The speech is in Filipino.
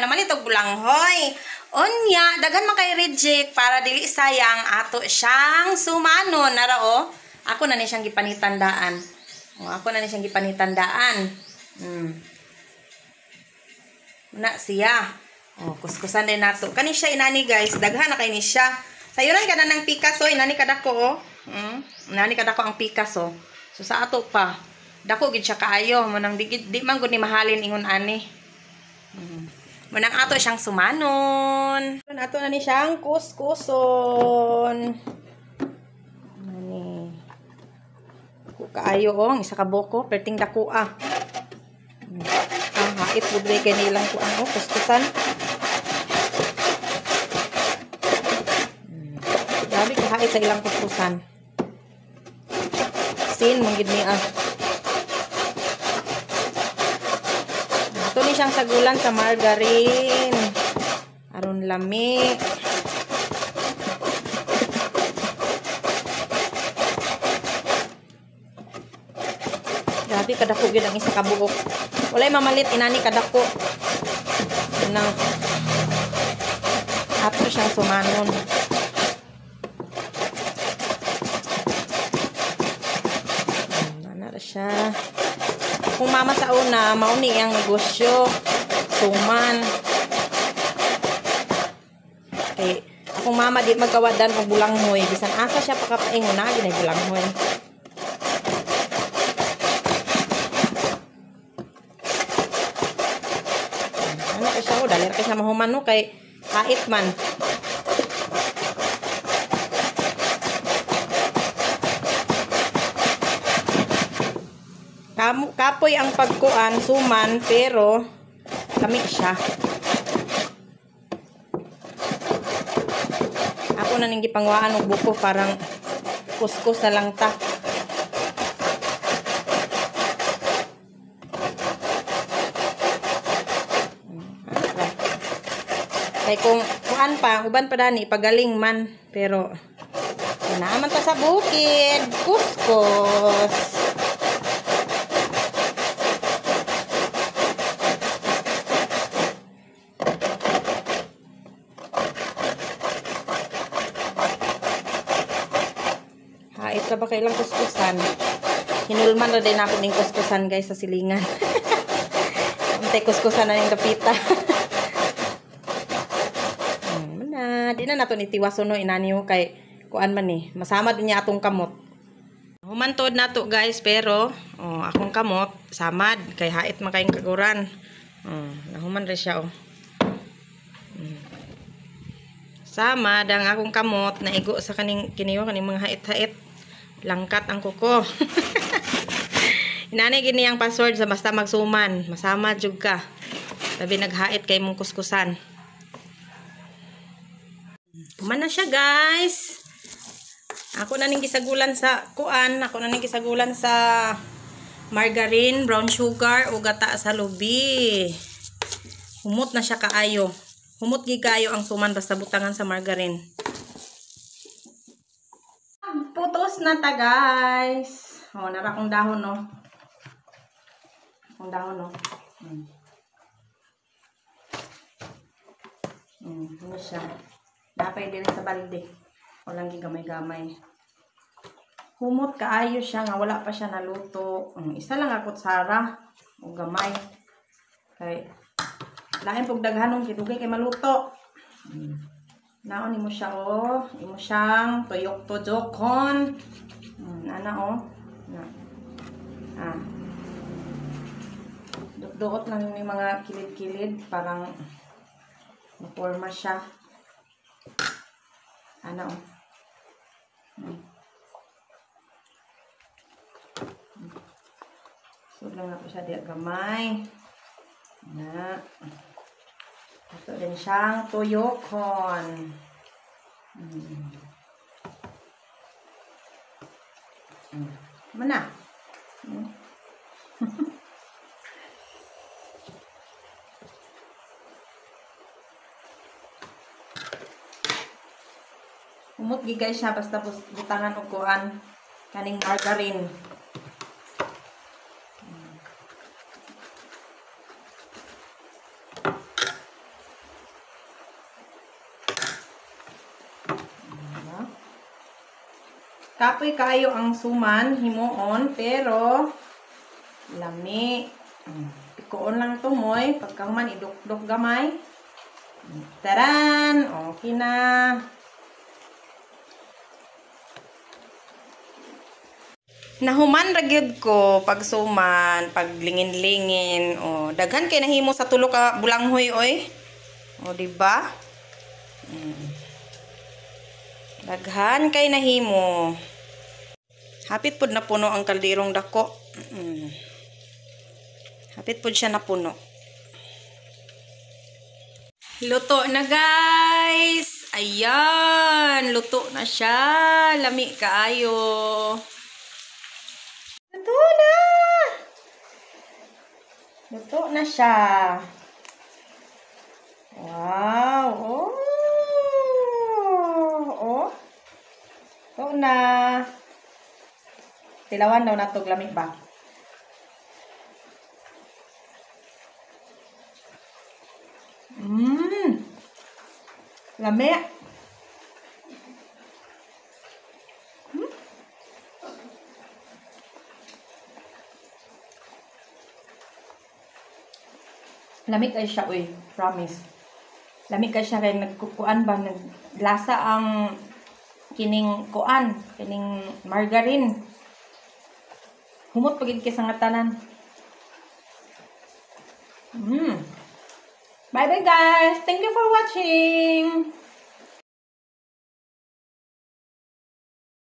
namalit og bulanghoy. Unya, daghan man kay reject para dili sayang ato siyang sumanon nara o. Ako na ni siyang gipanitandaan. Ako na ni siyang gipanitandaan. Na siya. Kuskusan din nato. Kani siya inani guys, daghan na kay ni siya. Sayuran ka na ng Picasso, inani kadako o. Inani kadako ang Picasso. So sa ato pa, dako gid siya kaayo, manang di man gud ni mahalin ingon ani. Manang ato siyang sumanon. Ato na ni siyang kuskuson. Ani. Kaayo o, isa ka boko, perting dako hait budlay kanilang ko ano, kuskusan. Grabe ka hait sa ilang kuskusan. Sin manggid ni Ito ni siyang sagulan sa margarine. Aron lami. Grabe kadako gyud ang isa ka buok. Walay mamalit inani kadako. Nang ato siyang sumanon. Ana siya. Kung mama sa una, mauni ang negosyo. Suman. Kay akong mama di magkawadan og bulanghoy. Bisan asa siya pakapaingon na ginay bulanghoy. Dalir kay sa mahuman no kay hait man. Kapoy ang pagkuan suman pero kami siya. Ako na ning gipangwaan og buko parang kuskus na lang ta. Kay kung kuan pa, uban pa dani pagaling man, pero naman ta sa bukid, kuskus. Hait ka ba kailang kuskusan? Hinulman na din ako ning kuskusan guys sa silingan. Antay kuskusan na yung kapita. Di na nato ni tiwaso no inaniyo kay kuan man ni masama din niya atong kamot. Humantod nato guys pero akong kamot samad kay hait man kayong kaguran. Nahuman ra siya Samad ang akong kamot naigo sa kaning kiniyo kaning mga hait-hait. Langkat ang kuko. Inani gini ang password sa basta magsuman, masama jud ka. Sabi naghait kay mong kuskusan. Kuman na siya guys. Ako na ning gisagulan sa kuan, ako na ning gisagulan sa margarine, brown sugar ug gata sa lubi. Humot na siya kaayo. Humot gi kaayo ang suman basta butangan sa margarine. Putos na ta guys. Nara kong dahon no. Kong dahon no. Ano siya? Napay din sa balde. Walang gigamay-gamay. Humot kaayo siya nga wala pa siya naluto. Isa lang ako kutsara o gamay. Kay lain pug daghanong kitugay kay maluto. Naon imo siya imo siyang tuyok-tuyokon. Ana Na. Duot lang yung mga kilid-kilid parang maporma siya. Ano so lang ako siya diya gamay na ito din siyang tuyokon. Mana umot gigay siya basta butangan og kuan kaning margarine. Kapoy kayo ang suman, himuon, pero lami. Pikuon lang tumoy, pagkahuman idukdok gamay. Taran! Okay na. Nahuman ra gyud ko pag suman, pag lingin-lingin. O, daghan kay nahimo sa tulo ka bulanghoy oy. O, di ba? Daghan kay nahimo. Hapit pud na puno ang kalderong dako. Hapit pud siya na puno. Luto na guys. Ayan, luto na siya. Lami kaayo. Luto na. Luto na siya. Wow. Oh. Oh. Luto na. Tilawan daw natog lami ba? Lami. Lami kay siya, uy. Promise. Lami kay siya kay nagkukuan ba? Naglasa ang kining kuan. Kining margarine. Humot pagid kay sa ngatanan. Bye bye guys. Thank you for watching.